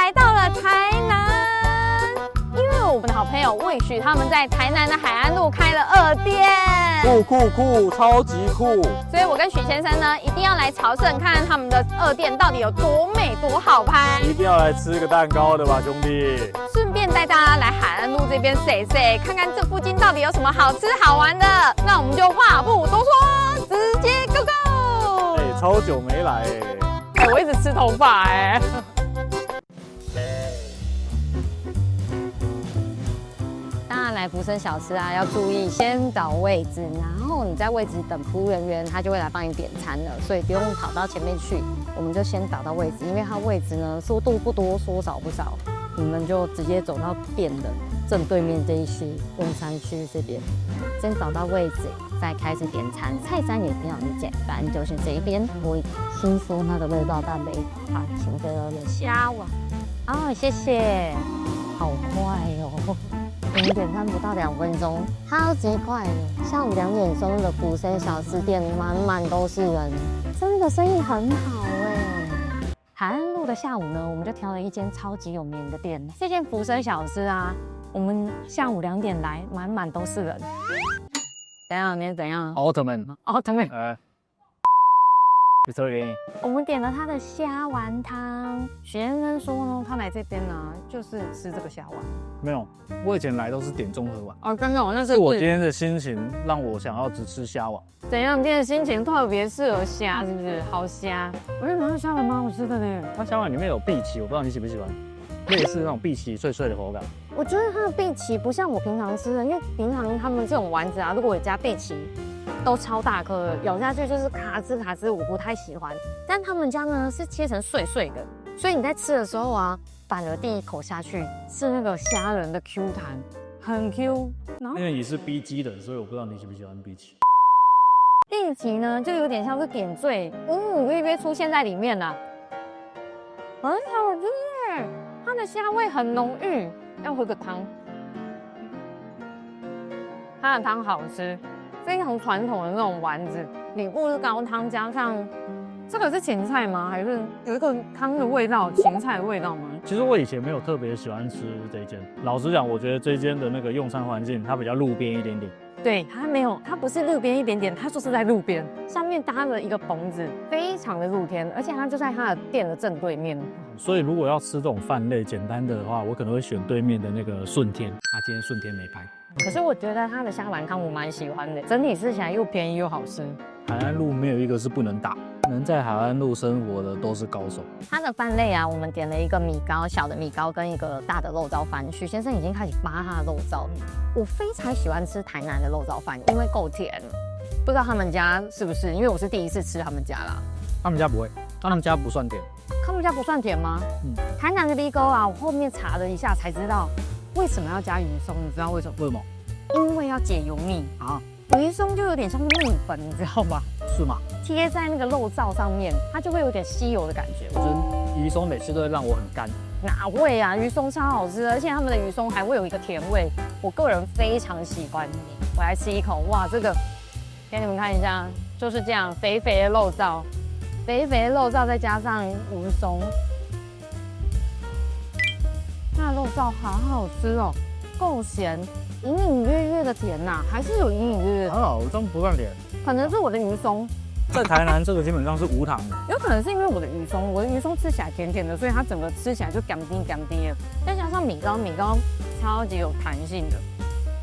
來到了台南，因為我们的好朋友魏許他們在台南的海安路開了2店，酷，超級酷！所以我跟許先生呢，一定要來朝聖，看看他們的2店到底有多美多好拍，一定要來吃個蛋糕的吧，兄弟！順便帶大家來海安路這邊踅，看看這附近到底有什麼好吃好玩的。那我們就話不多說，直接 go go！ 超久沒來我一直吃頭髮當然來福生小吃啊，要注意先找位置，然後你在位置等服務人員，他就會來幫你點餐了，所以不用跑到前面去，我們就先找到位置，因為它位置呢說多不多，說少不少，你們就直接走到店的正對面這一區用餐區這邊，先找到位置，再開始點餐，菜單也非常的簡單，就是這一邊我先說它的味道大杯，好，請這個蝦網，哦，謝謝，好快哦。我們點餐不到2分鐘，超級快的。下午2點鐘的福生小吃店滿都是人，真的生意很好哎。海安路的下午呢，我們就挑了一間超級有名的店，這間福生小吃啊，我們下午2點來，滿都是人。等一下，你怎樣？奧特曼。我們點了他的蝦丸湯。許先生說呢，他來這邊呢，就是吃這個蝦丸。沒有，我以前來都是點綜合丸。哦，真的，那是我今天的心情讓我想要只吃蝦丸。怎樣？今天的心情特別適合蝦，是不是？好蝦。我覺得蝦丸蠻好吃的呢。它蝦丸裡面有荸薺，我不知道你喜不喜歡，類似那種荸薺脆脆的口感。我覺得它的荸薺不像我平常吃的，因為平常他們這種丸子啊，如果有加荸薺，都超大顆的，咬下去就是卡吱，我不太喜歡。但他們家呢是切成碎碎的，所以你在吃的時候啊，反而第一口下去是那個蝦仁的 Q 彈，很 Q。因為你是 B 雞的，所以我不知道你喜不喜歡荸薺。荸薺呢就有點像是點綴，約出現在裡面了，很好吃耶，它的蝦味很濃郁。要喝個湯，它的湯好吃。非常傳統的那種丸子，底部是高湯，加上這個是芹菜嗎？還是有一個湯的味道，芹菜的味道嗎？其實我以前沒有特別喜歡吃這一間，老實講，我覺得這一間的那個用餐環境它比較路邊一點點。對，它沒有，它不是路邊一點點，它就是在路邊，上面搭了一個棚子，非常的露天，而且它就在它的店的正對面。所以如果要吃這種飯類簡單的話，我可能會選對面的那個順天。今天順天沒拍。可是我覺得它的蝦丸湯我蠻喜歡的，整體吃起來又便宜又好吃。海安路沒有一個是不能打，能在海安路生活的都是高手。它的飯類啊，我們點了一個米糕，小的米糕跟一個大的肉燥飯。許先生已經開始扒他的肉燥，我非常喜歡吃台南的肉燥飯，因為夠甜。不知道他們家是不是？因為我是第一次吃他們家啦。他們家不會，他們家不算甜。他們家不算甜嗎？台南的米糕啊，我後面查了一下才知道。為什麼要加魚鬆？你知道為什麼？為什麼？因為要解油膩啊！魚鬆就有點像蜜粉，你知道嗎？是嗎？貼在那個肉燥上面，它就會有點吸油的感覺。我覺得魚鬆每次都會讓我很乾。哪會啊？魚鬆超好吃，而且他們的魚鬆還會有一個甜味，我個人非常喜歡。我來吃一口，哇，這個給你們看一下，就是這樣肥肥的肉燥，肥肥的肉燥再加上魚鬆。那肉燥好好吃哦，夠鹹，隱隱約約的甜吶，還是有隱隱約約。很好，我真不算甜，可能是我的魚鬆。在台南這個基本上是無糖的，有可能是因為我的魚鬆吃起來甜甜的，所以它整個吃起來就甘甜甘甜的。再加上米糕超級有彈性的，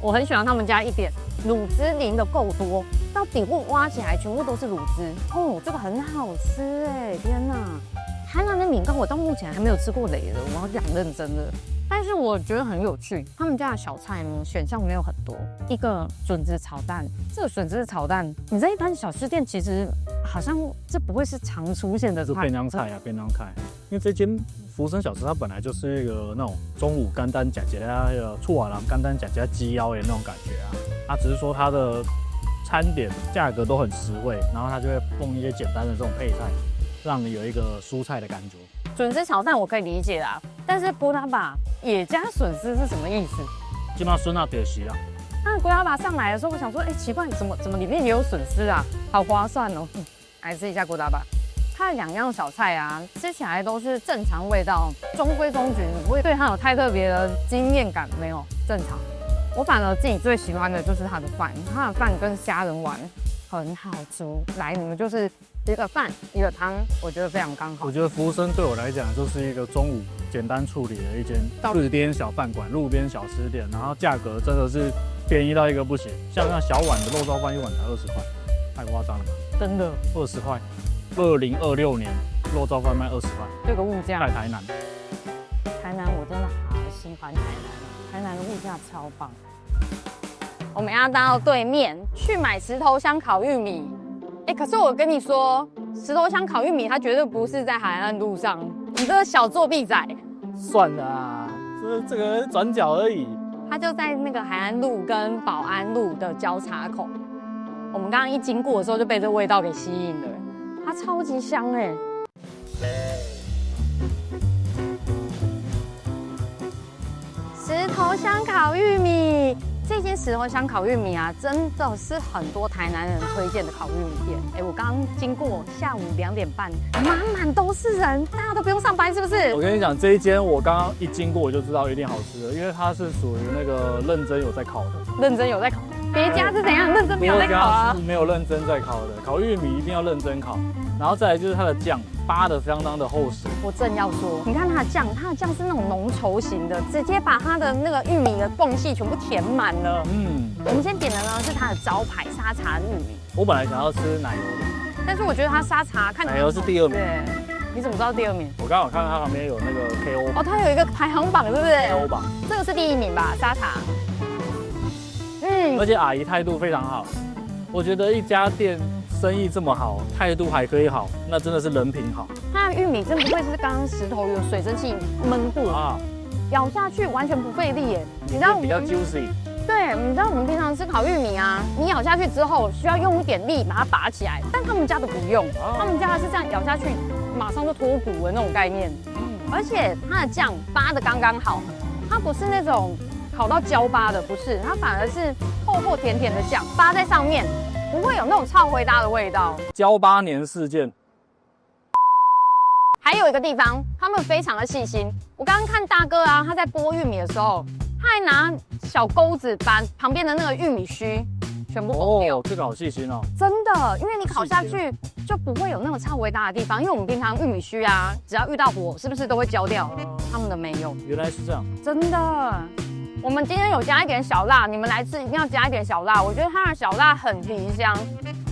我很喜歡他們家一點滷汁淋的夠多，到底部挖起來全部都是滷汁哦，這個很好吃哎，天哪！台南的米糕我到目前還沒有吃過雷的，我要講認真的。但是我覺得很有趣，他們家的小菜呢選項沒有很多。一個筍子炒蛋，這個筍子炒蛋你在一般小吃店其實好像這不會是常出現的菜。是便當菜啊，便當菜。因為這間福生小吃它本來就是一個那種中午簡單吃一下醋啊，然後簡單吃一下雞腰的那種感覺啊。它只是說它的餐點價格都很實惠，然後它就會放一些簡單的這種配菜，讓你有一個蔬菜的感覺。筍絲炒蛋我可以理解啦，但是菇拉巴也加筍絲是什麼意思？基本上筍啊點席啦。那菇拉巴上來的時候，我想說，奇怪，怎麼裡面也有筍絲啊？好划算哦！來吃一下菇拉巴。它的2樣小菜啊，吃起來都是正常味道，中規中矩，你不會对它有太特別的驚豔感，沒有，正常。我反而自己最喜歡的就是它的飯，它的飯跟蝦仁丸很好吃。來，你們就是一個飯一個湯，我覺得非常剛好。我覺得福生對我來講就是一個中午簡單處理的一間路邊小飯館、路邊小吃店，然後價格真的是便宜到一個不行。像那小碗的肉燥飯，一碗才20塊，太誇張了吧？真的20塊。2026年肉燥飯賣20塊，這個物價在台南。台南我真的好喜歡台南，台南的物價超棒。我們要到對面去買石頭鄉烤玉米。可是我跟你說，石頭鄉烤玉米它絕對不是在海岸路上，你這個小作弊仔。算了啊，這個轉角而已。它就在那個海岸路跟保安路的交叉口。我們剛剛一經過的時候就被這味道給吸引了，它超級香哎。石頭鄉烤玉米，這間石頭鄉烤玉米啊，真的是很多台南人推薦的烤玉米店。我剛剛經過，下午2點半，滿都是人，大家都不用上班，是不是？我跟你講，這一間我剛剛一經過我就知道一定好吃的，因為它是屬於那個認真有在烤的。認真有在烤，別家是怎樣？認真沒有在烤啊？是沒有認真在烤的，烤玉米一定要認真烤。然後再來就是它的醬扒得相當的厚實。我正要說，你看它的醬是那種濃稠型的，直接把它的那個玉米的縫隙全部填滿了。我們先點的呢是它的招牌沙茶玉米。我本來想要吃奶油的，但是我覺得它沙茶看起来奶油是第2名。对，你怎麼知道第2名？我剛好看到它旁邊有那個 KO 榜。它有一個排行榜，是不是 ？KO 榜，這個是第1名吧？沙茶。而且阿姨態度非常好，我覺得一家店生意這麼好，態度還可以好，那真的是人品好。它的玉米真不會是剛剛石頭有水蒸氣悶過啊，咬下去完全不費力耶。你知道比較 juicy。對，你知道我們平常吃烤玉米啊，你咬下去之後需要用一點力把它拔起來，但他們家的不用，他們家是這樣咬下去馬上就脫骨的那種概念。而且它的醬扒得剛剛好，它不是那種烤到焦扒的，不是，它反而是厚厚甜甜的醬扒在上面，不会有那種超回搭的味道。焦扒年事件。還有一個地方，他們非常的細心。我剛剛看大哥啊，他在剝玉米的時候，他還拿小鈎子把旁邊的那個玉米鬚全部剝掉。這個好細心哦。真的，因為你烤下去就不會有那種超回搭的地方。因為我們平常玉米鬚啊，只要遇到火，是不是都會焦掉？他們的沒有。原來是這樣。真的。我們今天有加一點小辣，你們來吃一定要加一點小辣。我覺得它的小辣很提香，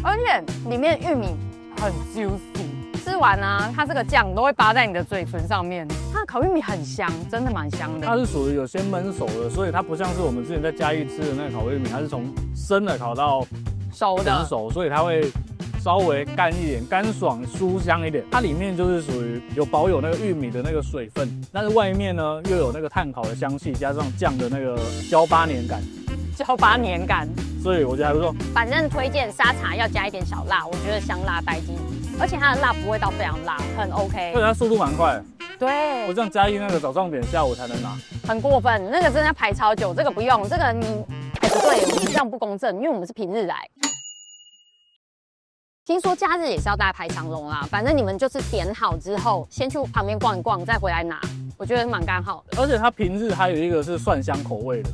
而且裡面的玉米很 juicy。吃完啊，它這個醬都會扒在你的嘴唇上面。它的烤玉米很香，真的蠻香的。它是屬於有些燜熟的，所以它不像是我們之前在嘉義吃的那個烤玉米，它是從生的烤到熟的，成熟，所以它會稍微乾一點，乾爽酥香一點。它裡面就是屬於有保有那個玉米的那個水分，但是外面呢又有那個炭烤的香氣，加上醬的那個焦扒黏感。焦扒黏感，所以我覺得還不錯。反正推薦沙茶要加一點小辣，我覺得香辣帶勁，而且它的辣不會到非常辣，很 OK。而且它速度蠻快的。對，我這樣嘉義那個早上點，下午才能拿，很過分。那個真的要排超久，這個不用，這個你不對，我們這樣不公正，因為我們是平日來。聽說假日也是要大家排長龍啦，反正你們就是點好之後，先去旁邊逛一逛，再回來拿，我覺得蠻剛好的。而且它平日還有一個是蒜香口味的。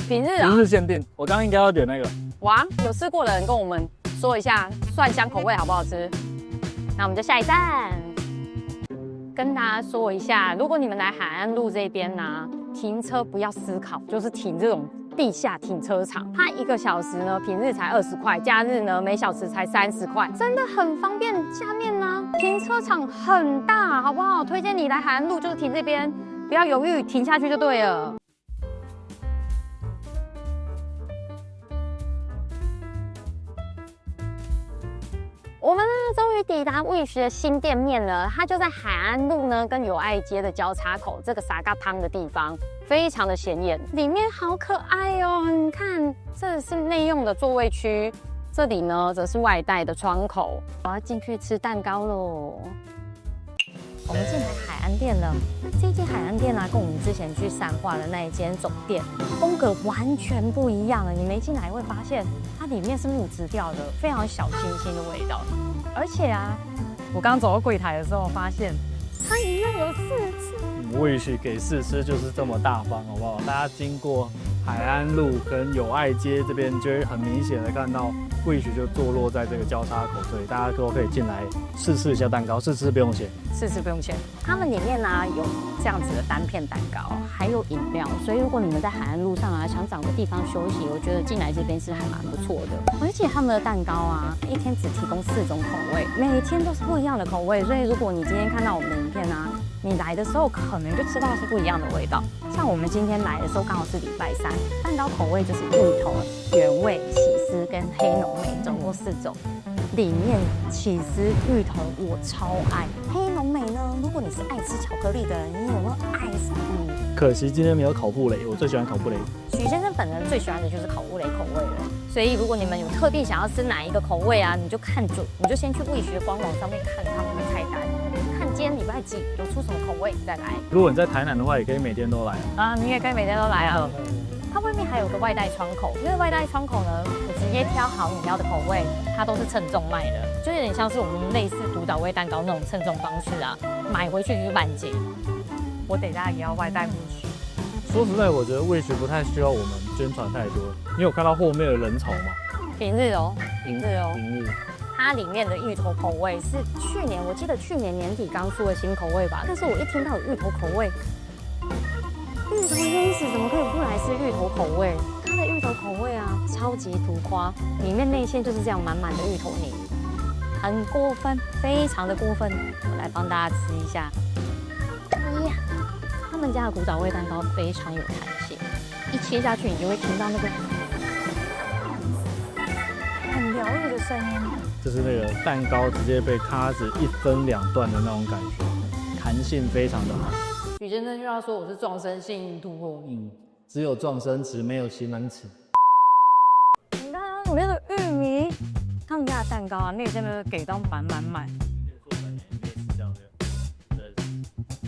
平日啊，平日限定。我剛剛應該要點那個。哇，有試過的人跟我們說一下蒜香口味好不好吃？那我們就下一站。跟大家說一下，如果你們來海岸路這邊呢，停車不要思考，就是停這種地下停車場。它1個小時呢，平日才20塊，假日呢每小時才30塊，真的很方便。下面呢，停車場很大，好不好？推薦你來海岸路就是停這邊，不要猶豫，停下去就對了。我們呢，終於抵達Wish的新店面了，它就在海岸路呢跟友愛街的交叉口，這個沙嘎湯的地方，非常的顯眼，裡面好可愛哦！你看，這是內用的座位區，這裡呢則是外帶的窗口。我要進去吃蛋糕嘍。我們進來海岸店了，這間海岸店呢，跟我們之前去善化的那一間總店風格完全不一樣了。你沒進來會發現，它裡面是木質調的，非常小清新的味道。而且啊，我剛走到櫃檯的時候，發現它裡面有試吃。Wish 給試吃就是這麼大方，好不好？大家經過海岸路跟友愛街這邊，就會很明顯的看到 Wish 就坐落在這個交叉口，所以大家都可以進來試吃一下蛋糕，試吃不用錢。試吃不用錢。他們裡面呢有這樣子的單片蛋糕，還有飲料，所以如果你們在海岸路上啊，想找個地方休息，我覺得進來這邊是還蠻不錯的。而且他們的蛋糕啊，一天只提供4種口味，每天都是不一樣的口味，所以如果你今天看到我们的影片啊，你來的時候可能就吃到是不一樣的味道。像我們今天來的時候剛好是禮拜3，蛋糕口味就是芋頭、原味、起司跟黑濃眉，總共4種。裡面起司、芋頭我超愛，黑濃眉呢，如果你是愛吃巧克力的人，你有没有愛上？可惜今天沒有烤布雷，我最喜歡烤布雷。許先生本人最喜歡的就是烤布雷口味了，所以如果你們有特地想要吃哪一個口味啊，你就看準，你就先去Wish官網上面看他们的菜单，看今天禮拜幾有出什麼口味再來。如果你在台南的話，也可以每天都來啊，你也可以每天都來啊。它外面還有個外帶窗口，那個外帶窗口呢，你直接挑好你要的口味，它都是稱重賣的，就有點像是我們類似古早味蛋糕那種稱重方式啊，買回去就是半截。我等一下也要外帶Wish。說實在，我覺得Wish不太需要我們宣傳太多。你有看到後面的人潮嗎？平日哦，平日哦，平日。它裡面的芋頭口味是我記得去年年底剛出的新口味吧，但是我一聽到有芋頭口味。芋頭天使怎麼可以不來吃芋頭口味？它的芋頭口味啊，超級浮誇，裡面內餡就是這樣滿滿的芋頭泥，很過分，非常的過分。我來幫大家吃一下。哎呀，他們家的古早味蛋糕非常有彈性，一切下去你就會聽到那個很療癒的聲音。就是那個蛋糕直接被卡子1分2段的那種感覺，彈性非常的好。許先生又要說我是狀聲性突破，只有狀聲詞，沒有形容詞。你看它裡面的玉米，他們家的蛋糕啊，內餡都給到滿。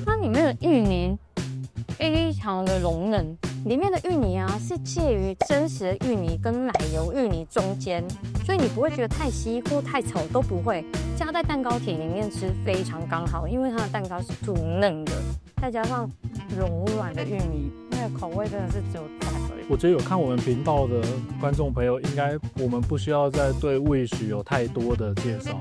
它裡面的芋泥非常的濃嫩，裡面的芋泥啊是介於真實的芋泥跟奶油芋泥中間，所以你不會覺得太稀或太稠都不會。加在蛋糕體裡面吃非常剛好，因為它的蛋糕是土嫩的。再加上柔軟的芋泥，那個口味真的是只有在而已。我覺得有看我們頻道的觀眾朋友，應該我們不需要再對Wish有太多的介紹，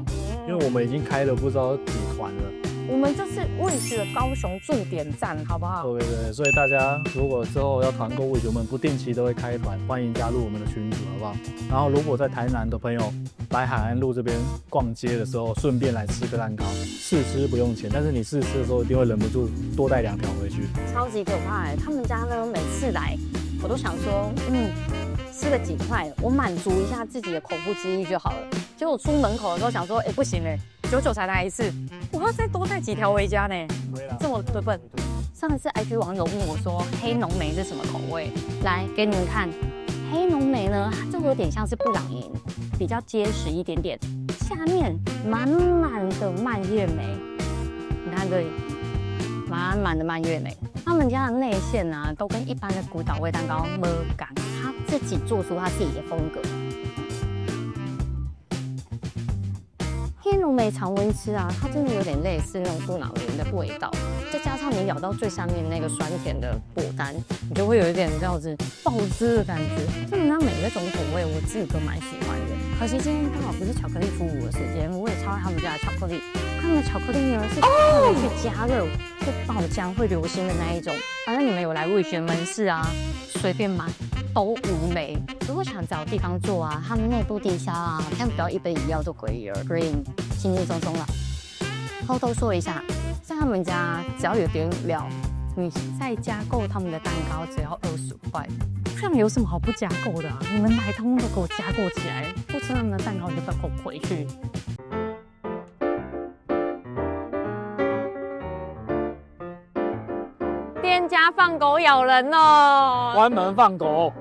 因為我們已經開了不知道幾團了。我們這是Wish的高雄駐點站，好不好？對，所以大家如果之後要團購Wish，我們不定期都會開團，歡迎加入我們的群組，好不好？然後如果在台南的朋友來海岸路這邊逛街的時候，順便來吃個蛋糕，試吃不用錢，但是你試吃的時候一定會忍不住多帶2條回去，超級可怕哎！他們家呢，每次來我都想說，吃個幾塊，我滿足一下自己的口腹之欲就好了。結果出門口的時候想說，不行嘞，久才來一次，我要再多帶幾條回家呢。這麼笨。上一次 IG 網友問我說，黑濃眉是什麼口味？來給你們看，黑濃眉呢，它就有點像是布朗尼，比較結實一點點，下面滿滿的蔓越莓，你看這裡滿滿的蔓越莓。他們家的內餡啊，都跟一般的古早味蛋糕沒干，他自己做出他自己的風格。黑濃眉常溫吃啊，它真的有點類似那種布朗尼的味道，再加上你咬到最上面那個酸甜的果乾，你就會有一點這樣子爆汁的感覺。他們家每一種口味我自己都蠻喜歡的，可惜今天剛好不是巧克力復古的時間，我也超愛他們家的巧克力。他們的巧克力呢是特別去加熱、會爆漿、會流心的那一種。反正你們有來Wish門市啊，隨便買都無霉。如果想找地方坐啊，他們內部地下啊，好像不要1杯1藥就可以了，green 輕輕鬆鬆啦。偷偷說一下，在他們家只要有點飲料，你再加購他們的蛋糕只要20塊。這樣有什麼好不加購的啊？你們來通通都給我加購起來，不吃他們的蛋糕你就不要給我回去。店家放狗咬人哦！關門放狗。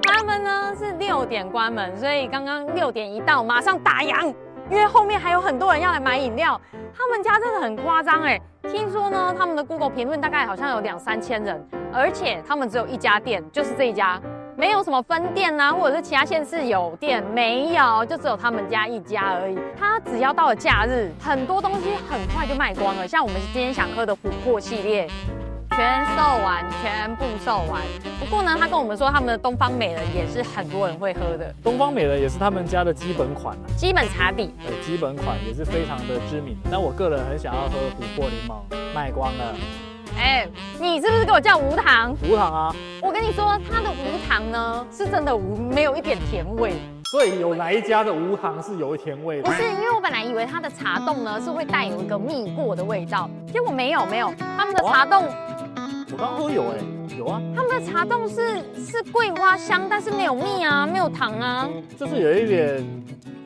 他們呢是6點關門，所以剛剛6點一到，馬上打烊，因為後面還有很多人要來買飲料。他們家真的很誇張哎！聽說呢，他們的 Google 評論大概好像有2、3千人，而且他們只有一家店，就是這一家。沒有什麼分店啊，或者是其他縣市有店，沒有，就只有他們家一家而已。它只要到了假日，很多東西很快就賣光了。像我們今天想喝的琥珀系列，全售完，全部售完。不過呢，他跟我們说他们的東方美人也是很多人會喝的。東方美人也是他們家的基本款基本茶底。對，基本款也是非常的知名。但我個人很想要喝琥珀檸檬，賣光了。哎，你是不是給我叫無糖？無糖啊！我跟你說，它的無糖呢，是真的無，沒有一點甜味。所以有哪一家的無糖是有甜味的？不是，因為我本來以為它的茶凍呢是會帶有一個蜜過的味道，結果沒有，他們的茶凍，我剛剛說有有啊，他們的茶凍是桂花香，但是沒有蜜啊，沒有糖啊，就是有一點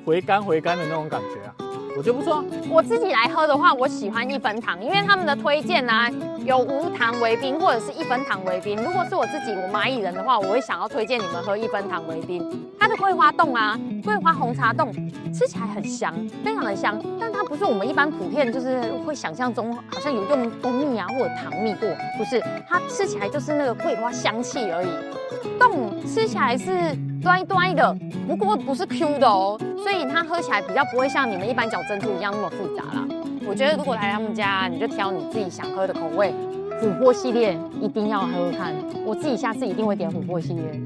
回甘的那種感覺啊。我覺得不錯啊。我自己來喝的話，我喜歡1分糖，因為他們的推薦啊，有無糖微冰或者是1分糖微冰。如果是我自己，我螞蟻人的話，我會想要推薦你們喝1分糖微冰。它的桂花凍啊，桂花紅茶凍，吃起來很香，非常的香，但它不是我們一般普遍就是會想象中好像有用蜂蜜啊或者糖蜜過，不是，它吃起來就是那個桂花香氣而已。凍吃起來是端端的，不過不是 Q 的哦，所以它喝起來比較不會像你們一般攪珍珠一樣那麼複雜啦。我覺得如果來他們家，你就挑你自己想喝的口味。琥珀系列一定要喝喝看，我自己下次一定會點琥珀系列。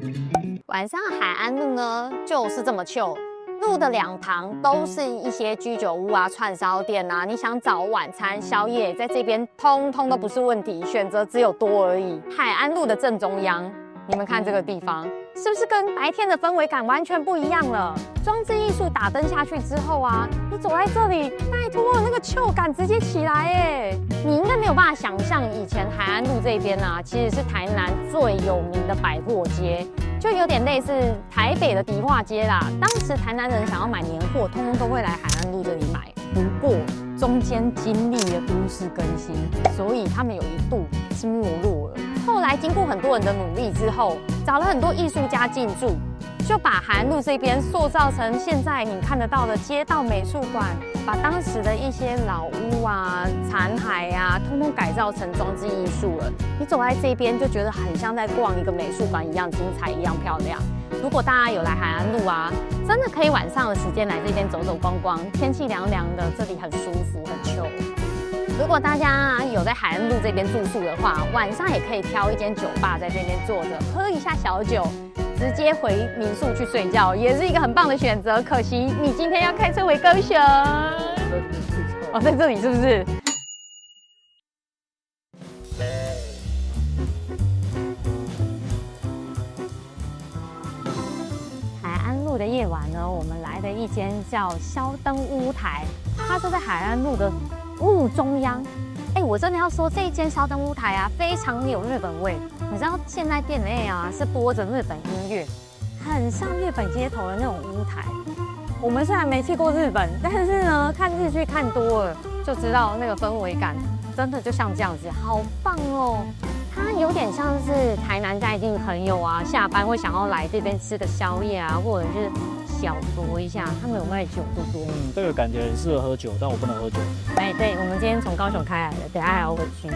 晚上海安路呢就是這麼 chill，路的兩旁都是一些居酒屋啊、串燒店啊，你想找晚餐、宵夜，在這邊通通都不是問題，選擇只有多而已。海安路的正中央，你們看這個地方。是不是跟白天的氛圍感完全不一樣了？裝置藝術打燈下去之後啊，你走在這裡，拜託那個chill感直接起來哎！你應該沒有辦法想象，以前海安路這邊啊，其實是台南最有名的百貨街，就有點類似台北的迪化街啦。當時台南人想要買年貨，通通都會來海安路這裡買。不過中間經歷了都市更新，所以他們有一度是沒落了。後來經過很多人的努力之後，找了很多藝術家進駐，就把海安路這邊塑造成現在你看得到的街道美術館，把當時的一些老屋啊、殘骸啊，通通改造成裝置藝術了。你走在這邊就覺得很像在逛一個美術館一樣精彩，一樣漂亮。如果大家有來海安路啊，真的可以晚上的時間來這邊走走逛逛，天氣涼涼的，這裡很舒服，很 chill。如果大家有在海安路這邊住宿的話，晚上也可以挑一間酒吧在這邊坐着，喝一下小酒，直接回民宿去睡覺，也是一個很棒的選擇。可惜你今天要開車回高雄。哦，在這裡是不是？海安路的夜晚呢，我們來的一間叫燒燈屋台，它是在海安路的路中央。我真的要說，這一間燒燈屋台啊，非常有日本味。你知道現在店內啊是播着日本音樂，很像日本街頭的那種屋台。我們雖然沒去過日本，但是呢，看日劇看多了，就知道那個氛圍感真的就像這樣子，好棒哦！它有點像是台南在地朋友啊，下班會想要來這邊吃個宵夜啊，或者是小酌一下。他們有賣酒，對不對？這個感覺很適合喝酒，但我不能喝酒。對，我們今天從高雄開來的，等下還要回去。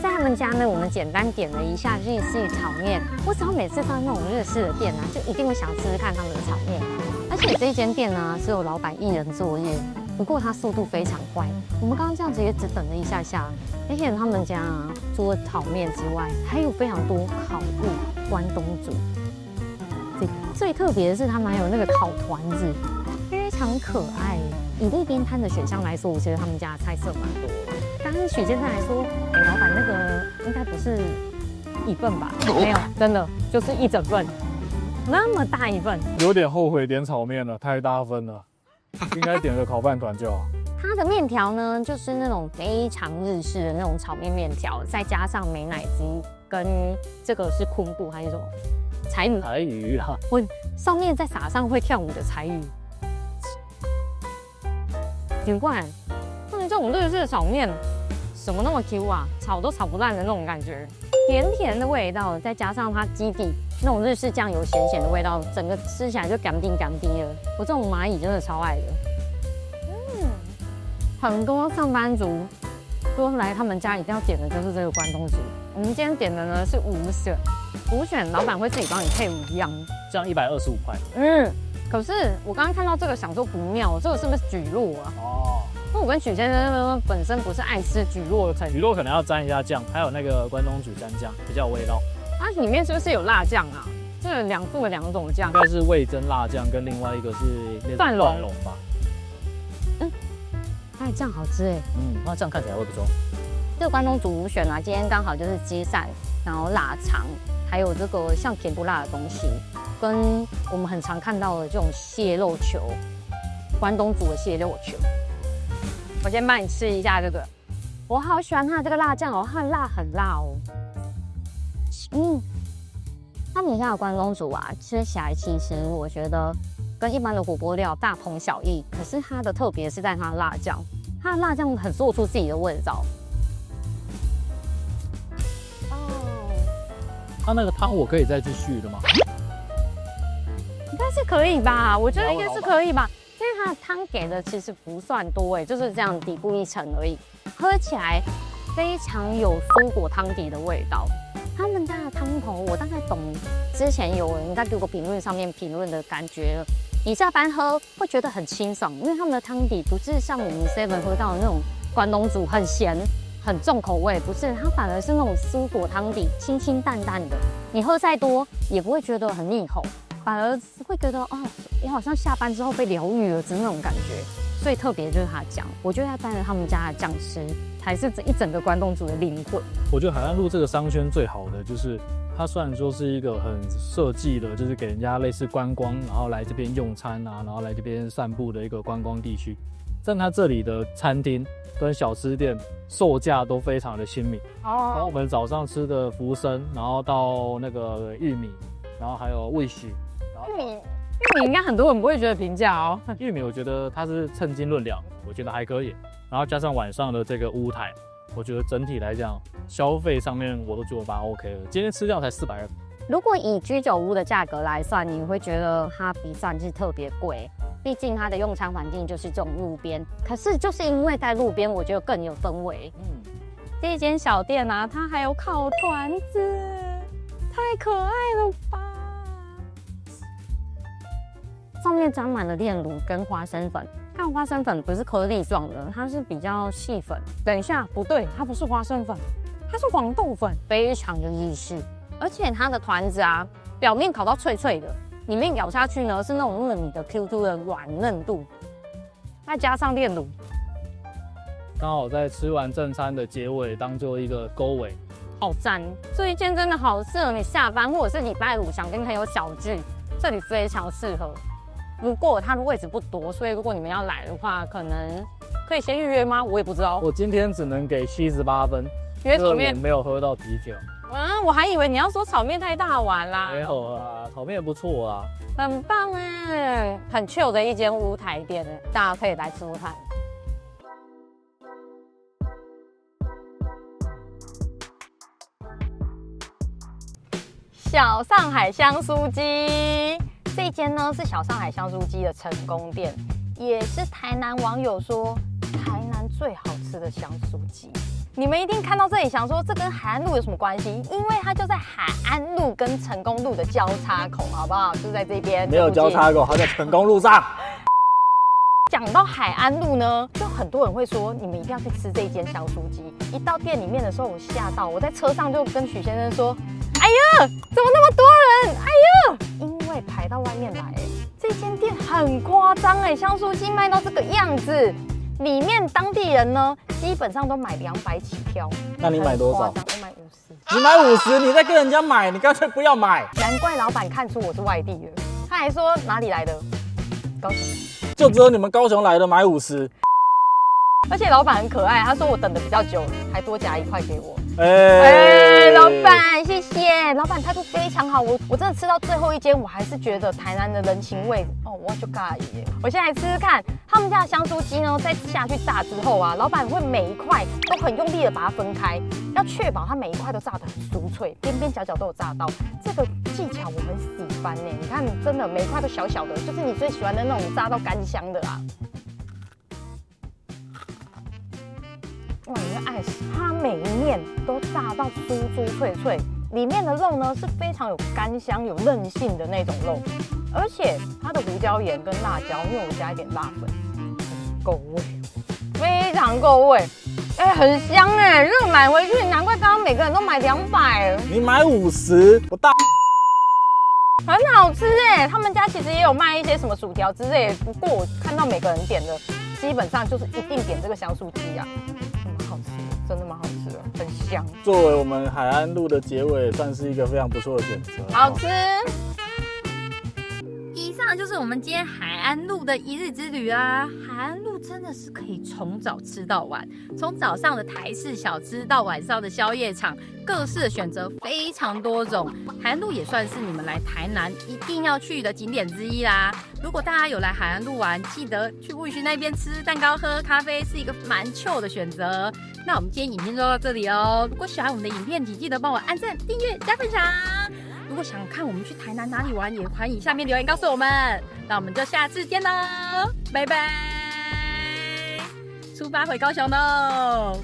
在他們家呢，我們簡單點了一下日式炒麵。我只要每次到那種日式的店啊，就一定會想吃吃看他們的炒麵。而且這間店呢，是有老闆一人作業，不過他速度非常快。我們剛剛這樣子也只等了一下下，而且他們家啊，除了炒麵之外，還有非常多烤物、關東煮。最特別的是，他們還有那個烤團子，非常可愛。以路邊攤的選項來說，我覺得他們家的菜色蠻多。剛剛許先生還說，老闆那個應該不是一份吧？沒有，真的就是一整份，那麼大一份。有點後悔點炒麵了，太大份了，應該點個烤飯糰就好。它的麵條呢，就是那種非常日式的那種炒麵麵條，再加上美乃滋，跟這個是昆布還是什麼？柴魚。柴魚啦。我上面再撒上會跳舞的柴魚。奇怪，那這種日式的炒麵，什麼那麼 Q 啊？炒都炒不爛的那種感覺，甜甜的味道，再加上它基底那種日式醬油鹹鹹的味道，整個吃起來就甘丁甘丁了。我這種螞蟻真的超愛的。很多上班族說來他們家一定要點的就是這個關東煮。我們今天點的呢是5色，五選老闆會自己幫你配五樣，這樣125塊。可是我剛剛看到這個，想說不妙，這個是不是蒟蒻啊？哦，那我跟許先生本身不是愛吃蒟蒻的成分，蒟蒻可能要沾一下醬，還有那個關東煮蘸醬比較有味道。它裡面是不是有辣醬啊？這附了2種醬，應該是味噌辣醬，跟另外一個是蒜蓉吧。它的醬好吃哎。那这樣看起來會不錯。這個關東煮五選啊，今天剛好就是雞散，然後臘腸，還有這個像甜不辣的東西。跟我們很常看到的這種蟹肉球，關東煮的蟹肉球，我先幫你吃一下這個，我好喜歡它的這個辣醬哦，它的辣很辣哦。它底下的關東煮啊，吃起來其實我覺得跟一般的火鍋料大同小異，可是它的特別是在它的辣醬，它的辣醬很做出自己的味道。它那個湯我可以再去續的嗎？應該是可以吧，我覺得應該是可以吧，因為它的湯給的其實不算多哎，就是這樣底部一層而已，喝起來非常有蔬果湯底的味道。他們家的湯頭我大概懂，之前有人在給我評論上面評論的感覺了，你下班喝會覺得很清爽，因為他們的湯底不是像我們 7喝到的那種關東煮很鹹很重口味，不是，它反而是那種蔬果湯底，清清淡淡的，你喝再多也不會覺得很膩口。反而會覺得哦，你好像下班之後被療癒了的那種感覺，所以特別就是它醬，我覺得要帶着他們家的醬吃，才是這一整個關東煮的靈魂。我覺得海岸路這個商圈最好的就是，它雖然說是一個很設計的，就是給人家類似觀光，然後來這邊用餐啊，然後來這邊散步的一個觀光地區，但它這裡的餐廳跟小吃店售價都非常的親民。哦，從我們早上吃的福生，然後到那個玉米，然後還有味許。玉米應該很多人不會覺得評價哦。玉米我覺得它是稱斤論兩，我覺得還可以。然後加上晚上的這個屋台，我覺得整體來講消費上面我都覺得蠻 OK 了。今天吃掉才420。如果以居酒屋的價格來算，你會覺得它不算是特別貴，畢竟它的用餐環境就是這種路邊。可是就是因為在路邊，我覺得更有氛圍。這間小店啊，它還有烤團子，太可愛了吧！上面沾滿了煉乳跟花生粉，看花生粉不是顆粒狀的，它是比較細粉。等一下，不對，它不是花生粉，它是黃豆粉，非常的日式。而且它的团子啊，表面烤到脆脆的，裡面咬下去呢是那種糯米的 Q2 的軟嫩度，再加上煉乳，剛好在吃完正餐的結尾當做一個勾尾，好讚！這一間真的好適合你下班或者是禮拜五想跟朋友小聚，這裡非常適合。不過它的位置不多，所以如果你們要來的話，可能可以先預約嗎？我也不知道。我今天只能給78分，因為炒麵沒有喝到啤酒。我還以為你要說炒麵太大碗啦。沒有啊，炒麵也不錯啊，很棒哎，很 chill 的一間屋台店，大家可以來吃吃看。小上海香酥雞。這一間呢是小上海香酥雞的成功店，也是台南網友說台南最好吃的香酥雞。你們一定看到這裡想說這跟海岸路有什麼關係？因為它就在海岸路跟成功路的交叉口，好不好？就在這邊。沒有交叉口，它在成功路上。講到海岸路呢，就很多人會說你們一定要去吃這一間香酥雞。一到店裡面的時候，我嚇到，我在車上就跟許先生說：“哎呀，怎麼那麼多人？哎呀！”因為排到外面來，這間店很誇張哎，香酥雞賣到這個樣子，裡面當地人呢基本上都買200起跳。那你買多少？我買50。你買50，你在跟人家買，你乾脆不要買。難怪老闆看出我是外地人，他還說哪裡來的？高雄。就只有你們高雄來的買50。而且老闆很可愛，他說我等的比較久，還多夾1塊給我。老闆謝謝，老闆態度非常好。我真的吃到最後一間，我還是覺得台南的人情味哦，我就尬耶。我現在來吃吃看，他們家的香酥雞呢，在下去炸之後啊，老闆會每一塊都很用力的把它分開，要確保它每一塊都炸得很酥脆，邊邊角角都有炸到。這個技巧我很喜歡呢。你看，真的每一塊都小小的，就是你最喜歡的那種炸到乾香的啦。哇，你會愛死它，每一面都炸到酥酥脆脆，裡面的肉呢是非常有乾香、有韌性的那種肉，而且它的胡椒鹽跟辣椒，因為我加一點辣粉，很夠味，非常夠味，很香哎！這個買回去，難怪剛剛每個人都買200，你買50，我大。很好吃哎！他們家其實也有賣一些什麼薯條之類，不過我看到每個人點的，基本上就是一定點這個香酥雞啊，蠻好吃的，真的蠻好吃的，很香。作為我們海安路的結尾，算是一個非常不錯的選擇。好吃。以上就是我們今天海安路的一日之旅啊！海安路真的是可以從早吃到晚，從早上的台式小吃到晚上的宵夜場，各式的選擇非常多種。海安路也算是你們來台南一定要去的景點之一啦。如果大家有來海安路玩，記得去Wish那邊吃蛋糕、喝咖啡，是一個蠻 chill 的選擇。那我們今天影片就到這裡哦。如果喜歡我們的影片，請記得幫我按讚、訂閱、加分享。如果想看我們去台南哪裡玩，也歡迎下面留言告訴我們。那我們就下次見嘍，拜拜！出發回高雄嘍！